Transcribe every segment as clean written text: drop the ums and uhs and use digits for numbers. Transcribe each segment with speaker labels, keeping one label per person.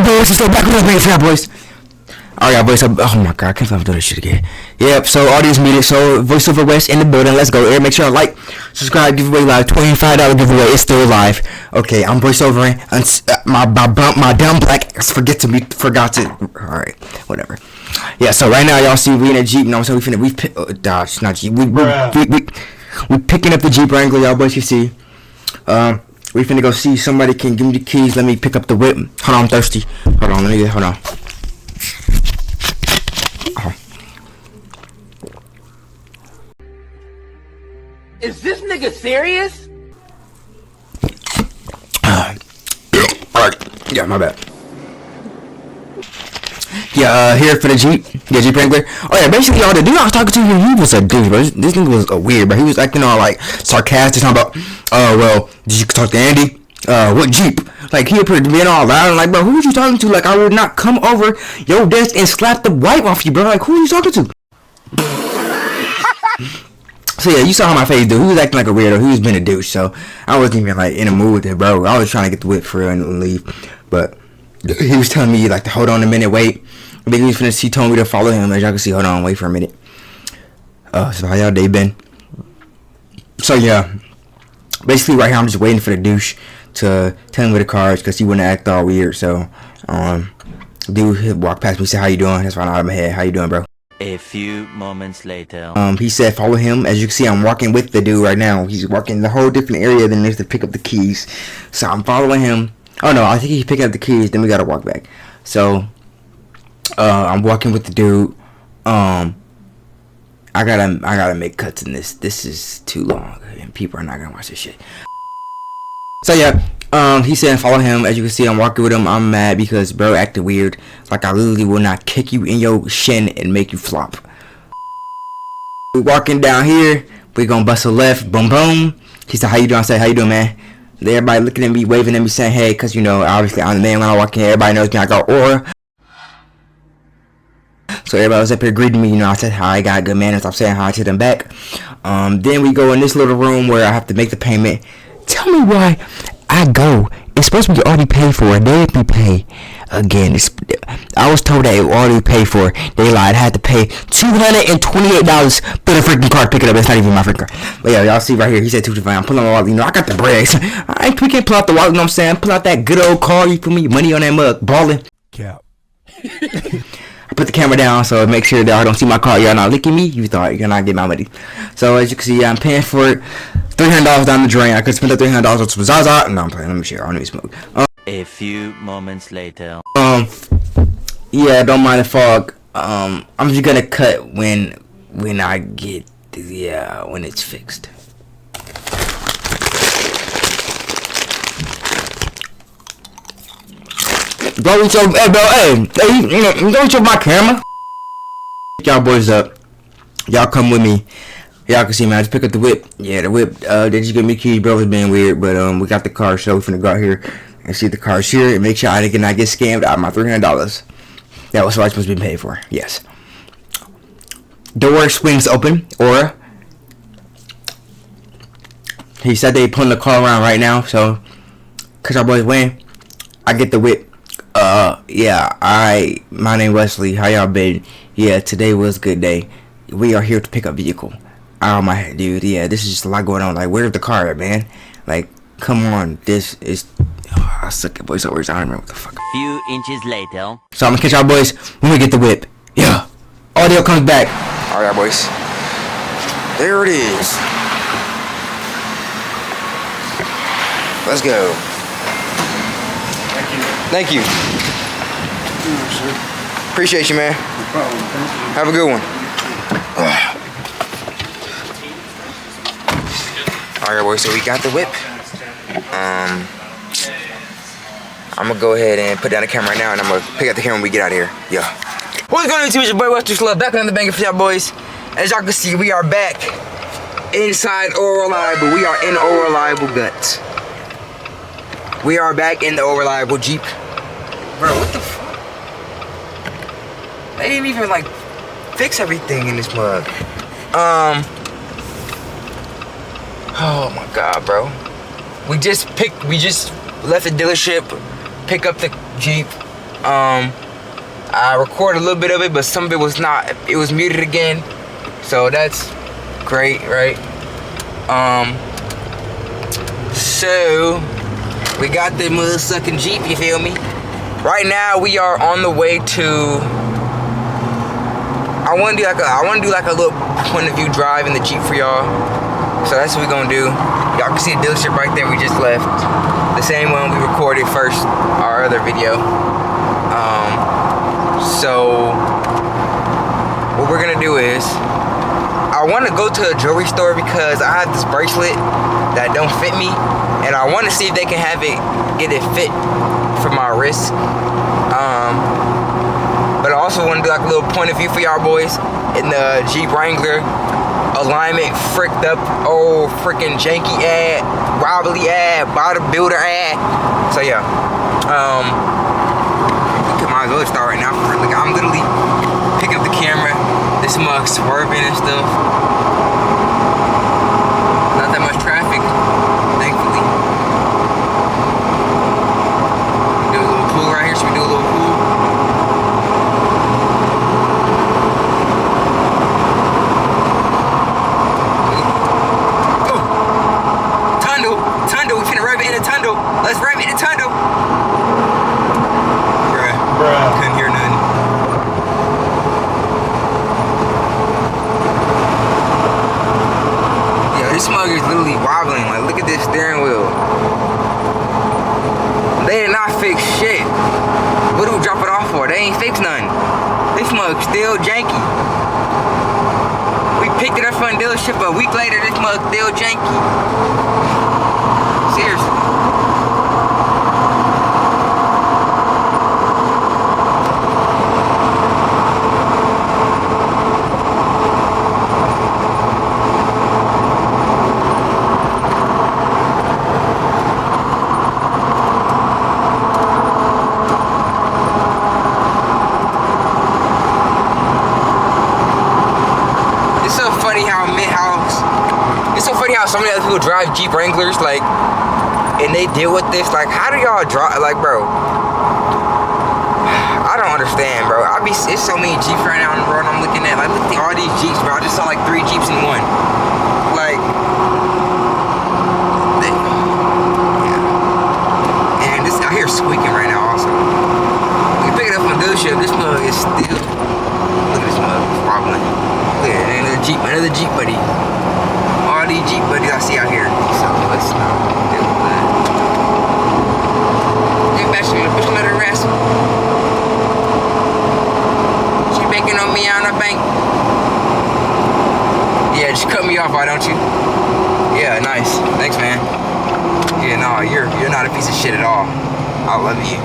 Speaker 1: Alright, boys, let's go back with us, man, for y'all boys. Alright, boys, oh my god, I can't believe I'm doing this shit again. Yep, so audience media, so Voiceover West in the building, let's go. Make sure you like, subscribe, giveaway live, $25 giveaway, it's still live. Okay, I'm voiceovering, my dumb black ass forgot to, alright, whatever. Yeah, so right now, y'all see we in a Jeep, you know what I'm saying, we Dodge, not Jeep, we picking up the Jeep Wrangler, y'all boys, you see. We finna go see somebody can give me the keys. Let me pick up the whip. Hold on, I'm thirsty. Hold on, hold on. Oh.
Speaker 2: Is this nigga serious?
Speaker 1: Alright. Yeah, my bad. Yeah, here for the Jeep. Yeah, Jeep Wrangler. Oh yeah, basically all the dude I was talking to, he was a dude, bro. This nigga was weird, bro. He was acting all like sarcastic, talking about, well, did you talk to Andy? What Jeep? Like, he put being all loud and like, bro, who was you talking to? Like, I would not come over your desk and slap the wipe off you, bro. Like, who are you talking to? So yeah, you saw how my face, dude. He was acting like a weirdo. He was being a douche, so I wasn't even like in a mood with it, bro. I was trying to get the whip for real and leave, but he was telling me like to hold on a minute, wait. And then he told me to follow him. As y'all can see, hold on, wait for a minute. So how y'all day been? So yeah, basically right here I'm just waiting for the douche to tell him where the car is, because he wouldn't act all weird. So dude, he'd walk past me, say how you doing. That's why I'm out of my head. How you doing, bro?
Speaker 3: A few moments later.
Speaker 1: He said follow him. As you can see, I'm walking with the dude right now. He's walking in a whole different area than this to pick up the keys. So I'm following him. Oh no, I think he picked up the keys, then we gotta walk back. So I'm walking with the dude. I gotta make cuts in this. This is too long and people are not gonna watch this shit. So yeah, he said follow him. As you can see, I'm walking with him. I'm mad because bro acted weird. Like, I literally will not kick you in your shin and make you flop. We walking down here, we gonna bust a left, boom boom. He said how you doing? I said how you doing, man? Everybody looking at me, waving at me, saying hey, cause you know obviously I'm the man when I walk in. Everybody knows me. I got aura. So everybody was up here greeting me, you know. I said hi, I got good manners. I'm saying hi to them back. Then we go in this little room where I have to make the payment. Tell me why I go. It's supposed to be already paid for. They didn't pay again. I was told that it already paid for. They lied. I had to pay $228 for the freaking card. Pick it up. It's not even my freaking card. But yeah, y'all see right here. He said $225. I'm pulling my wallet. You know, I got the breaks. We can't pull out the wallet. You know what I'm saying? Pull out that good old card. You put me money on that mug. Balling. Cap. I put the camera down so make sure that y'all don't see my car. Y'all not licking me. You thought you're not getting my money. So as you can see, I'm paying for it. $300 down the drain. I could spend the $300 on some Zaza. No, I'm playing. Let me share. I don't need smoke.
Speaker 3: A few moments later.
Speaker 1: Yeah, don't mind the fog. I'm just gonna cut when I get when it's fixed. Go with your go with my camera. Y'all boys up. Y'all come with me. Y'all can see me. I just pick up the whip. Yeah, the whip. They just give me keys, bro. It's being weird, but we got the car, so we finna go out here and see the car's here and make sure I did not get scammed out of my $300. That was what I was supposed to be paid for. Yes. Door swings open. Aura. He said they pulling the car around right now, so cause our boys win. I get the whip. Yeah, my name Wesley. How y'all been? Yeah, today was a good day. We are here to pick up vehicle. Oh my dude, yeah, this is just a lot going on. Like, where's the car at, man? Like, come on, this is. I suck at voiceovers. I don't remember what the fuck.
Speaker 3: Few inches later.
Speaker 1: So I'm gonna catch y'all boys when we get the whip. Yeah. Audio comes back. Alright, boys. There it is. Let's go. Thank you. Appreciate you, man. No problem. Have a good one. Alright, boys, so we got the whip. I'm gonna go ahead and put down the camera right now, and I'm gonna pick up the camera when we get out of here. Yeah. What's going on, YouTube? It's your boy Western Slug, back on the banger for y'all boys. As y'all can see, we are back inside Reliable. We are in Reliable Guts. We are back in the Reliable Jeep. Bro, what the fuck? They didn't even like fix everything in this mug. Oh my god, bro. We just left the dealership, pick up the Jeep, I recorded a little bit of it, but some of it was not. It was muted again. So that's great, right? So we got the mud-sucking Jeep, you feel me? Right now we are on the way to. I want to do like a little point of view drive in the Jeep for y'all. So that's what we're gonna do. Y'all can see the dealership right there we just left. The same one we recorded first, our other video. So what we're gonna do is, I want to go to a jewelry store because I have this bracelet that don't fit me, and I want to see if they can get it fit for my wrist. But I also want to do like a little point of view for y'all boys in the Jeep Wrangler. Alignment fricked up, old freaking janky ad, wobbly ad, bodybuilder ad. So yeah, might as well start right now. Like, I'm literally picking up the camera. This mug swerving and stuff. Not that much traffic, thankfully. Do a little pool right here. Should we do a little pool? Tunnel, we finna rev it in a tunnel. Let's rev it in a tunnel. Bruh. Couldn't hear nothing. Yeah, this mug is literally wobbling. Like, look at this steering wheel. They did not fix shit. What do we drop it off for? They ain't fix nothing. This mug's still janky. We picked it up from the dealership a week later. This mug's still janky. Seriously. It's so funny how so many other people drive Jeep Wranglers, like, and they deal with this. Like, how do y'all drive? Like, bro, I don't understand, bro. It's so many Jeeps right now on the road I'm looking at. Like, look at all these Jeeps, bro. I just saw like 3 Jeeps in one. Like, yeah. And this out here squeaking right now also. You pick it up from the dealership, this mug is still, look at this mug, it's wobbling. Look at it, another Jeep buddy. All these Jeep buddies I see out here. So let's not deal with that. Get back to the push another rest. She banking on me on a bank. Yeah, just cut me off, why don't you? Yeah, nice. Thanks, man. Yeah, no, you're not a piece of shit at all. I love you.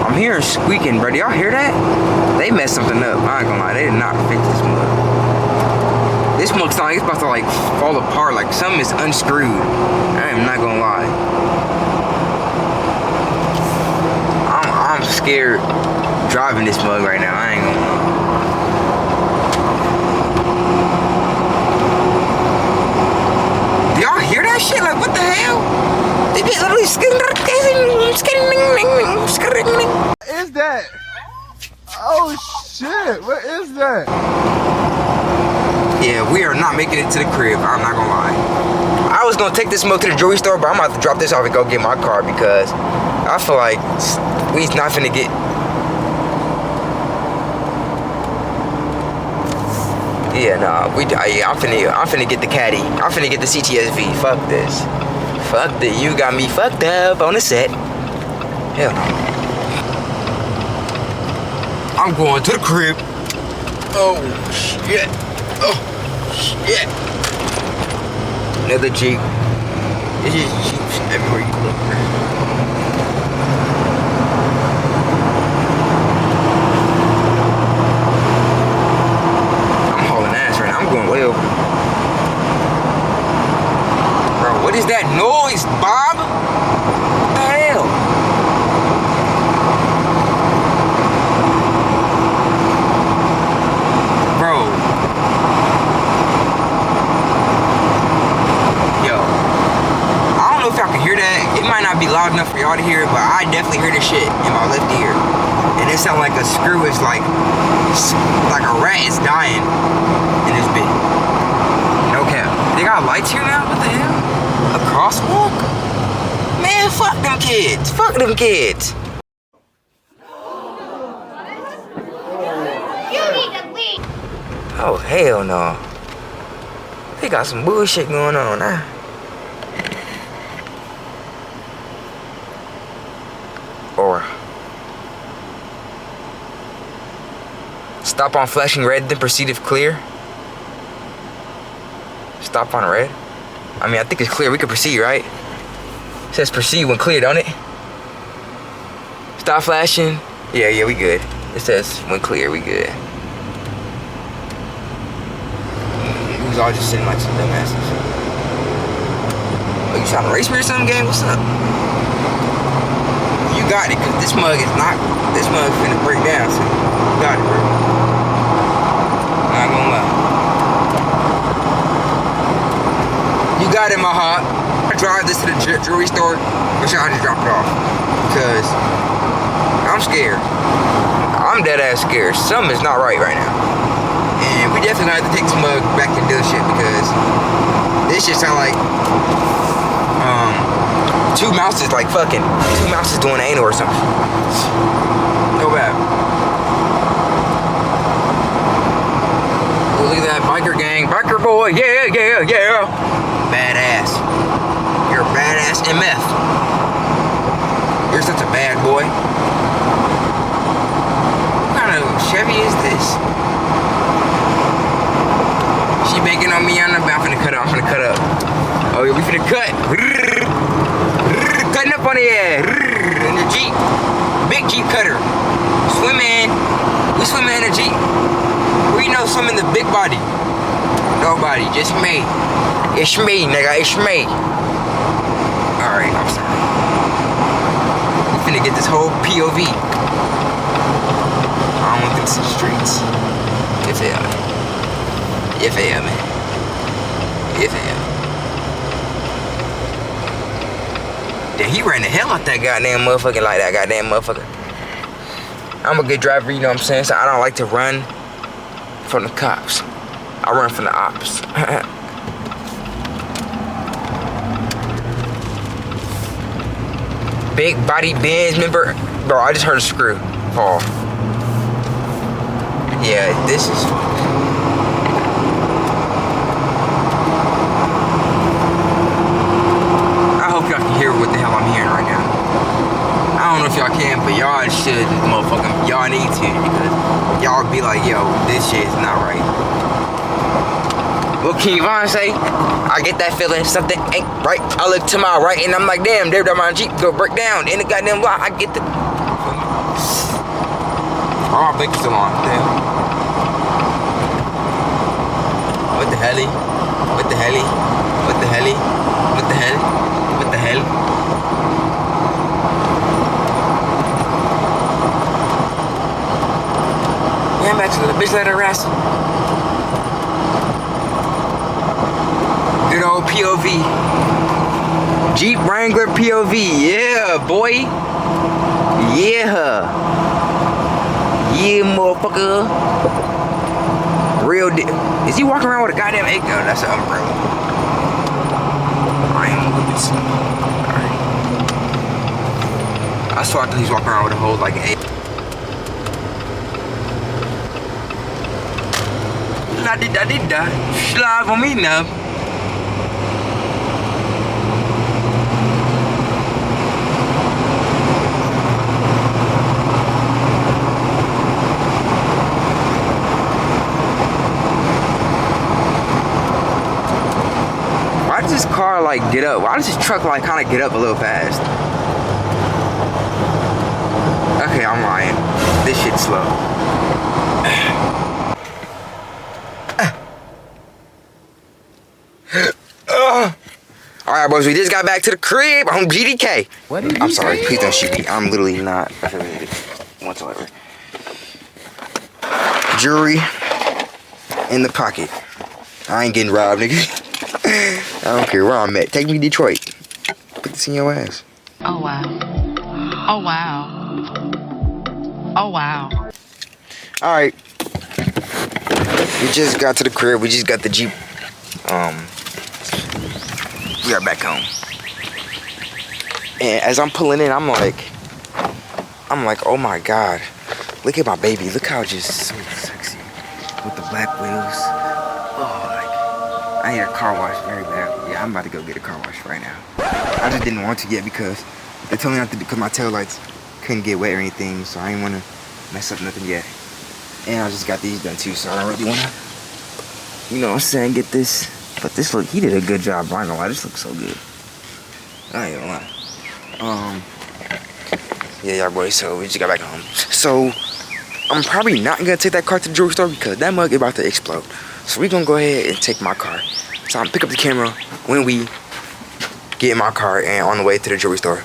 Speaker 1: I'm hearing squeaking, bro. Do y'all hear that? They messed something up. I ain't gonna lie. They did not fix this mug. This mug's like, it's about to like fall apart. Like something is unscrewed. I am not gonna lie. I'm scared driving this mug right now. I ain't gonna lie. Do y'all hear that shit? Like, what the hell? They be literally
Speaker 4: What is that? Oh shit, what is that?
Speaker 1: Yeah, we are not making it to the crib. I'm not gonna lie. I was gonna take this mug to the jewelry store, but I'm about to drop this off and go get my car because I feel like we's not finna get. Yeah, nah, I'm finna get the Caddy. I'm finna get the CTSV. Fuck this. Fuck that. You got me fucked up on the set. Hell no. I'm going to the crib. Oh shit. Oh shit. Another Jeep. This is Jeeps everywhere you look. I'm hauling ass right now. I'm going way over. Bro, what is that noise, Bob? What the hell? Bro, loud enough for y'all to hear it, but I definitely hear this shit in my left ear. And it sounds like a screw is like a rat is dying in this bit. No cap. They got lights here now? What the hell? A crosswalk? Man, fuck them kids. Fuck them kids. Oh, hell no. They got some bullshit going on now. Or stop on flashing red, then proceed if clear. Stop on red? I mean, I think it's clear. We can proceed, right? It says proceed when clear, don't it? Stop flashing. Yeah, we good. It says when clear, we good. We was all just sitting like some dumbasses. Oh, you trying to race me or something, gang? What's up? You got it, cause this mug finna break down, so you got it, bro. Not gonna lie. You got it, my heart. I drive this to the jewelry store, or should I just drop it off? Because I'm scared. I'm dead ass scared. Something is not right now. And we definitely gonna have to take this mug back to the dealership because this shit sound like two mouses doing anal or something. No bad. Oh, look at that biker gang. Biker boy. Yeah. Badass. You're a badass MF. You're such a bad boy. What kind of Chevy is this? She banking on me. I'm finna cut up. Oh yeah, we finna cut. Cutting up on the air. In the Jeep. Big Jeep cutter. Swimming. We swimming in a Jeep. We know swimming the big body. Nobody, just me. It's me, nigga, it's me. Alright, I'm sorry. We finna get this whole POV. I don't want this in the streets. You feel me? Then he ran the hell out that goddamn motherfucker like that goddamn motherfucker. I'm a good driver, you know what I'm saying? So I don't like to run from the cops. I run from the ops. Big body Benz, remember? Bro, I just heard a screw fall. Yeah, this is I hope y'all can hear what the hell I'm hearing right now. I don't know if y'all can, but y'all should, motherfucking, y'all need to, because y'all be like, yo, this shit is not right. What King Von say? I get that feeling something ain't right. I look to my right and I'm like, damn, there my Jeep go break down in the goddamn block. I get the. Oh, my blinker's still on. Damn. What the hell? What the hell? What the hell? What the hell? What the hell? Yeah, back to the bitch let her rest. Good old POV. Jeep Wrangler POV. Yeah, boy. Yeah. Yeah, motherfucker. Real deal. Is he walking around with a goddamn egg? No, that's an umbrella. I am moving. Alright. I swear I thought he's walking around with a whole like egg. La di da di da. Slide on me now. Why does this car like get up? Why does this truck like kind of get up a little fast? Okay, I'm lying. This shit's slow. Alright, boys, we just got back to the crib on GDK.
Speaker 2: What did you
Speaker 1: I'm sorry,
Speaker 2: say?
Speaker 1: please don't shoot me. I'm literally not affiliated whatsoever. Jewelry in the pocket. I ain't getting robbed, nigga. I don't care where I'm at. Take me to Detroit. Put this in your ass.
Speaker 5: Oh, wow. Oh, wow. Oh, wow.
Speaker 1: Alright. We just got to the crib. We just got the Jeep. We are back home. And as I'm pulling in, I'm like, oh my God. Look at my baby. Look how just so sexy. With the black wheels. Oh, like, I need a car wash very bad. Yeah, I'm about to go get a car wash right now. I just didn't want to yet because they told me not to because my taillights couldn't get wet or anything. So I didn't want to mess up nothing yet. And I just got these done too. So I don't really want to, you know what I'm saying, get this. But this look, he did a good job. I ain't gonna lie, this looks so good. I ain't gonna lie. Yeah, y'all boys, so we just got back home. So, I'm probably not gonna take that car to the jewelry store because that mug is about to explode. So we gonna go ahead and take my car. So I'm gonna pick up the camera when we get in my car and on the way to the jewelry store.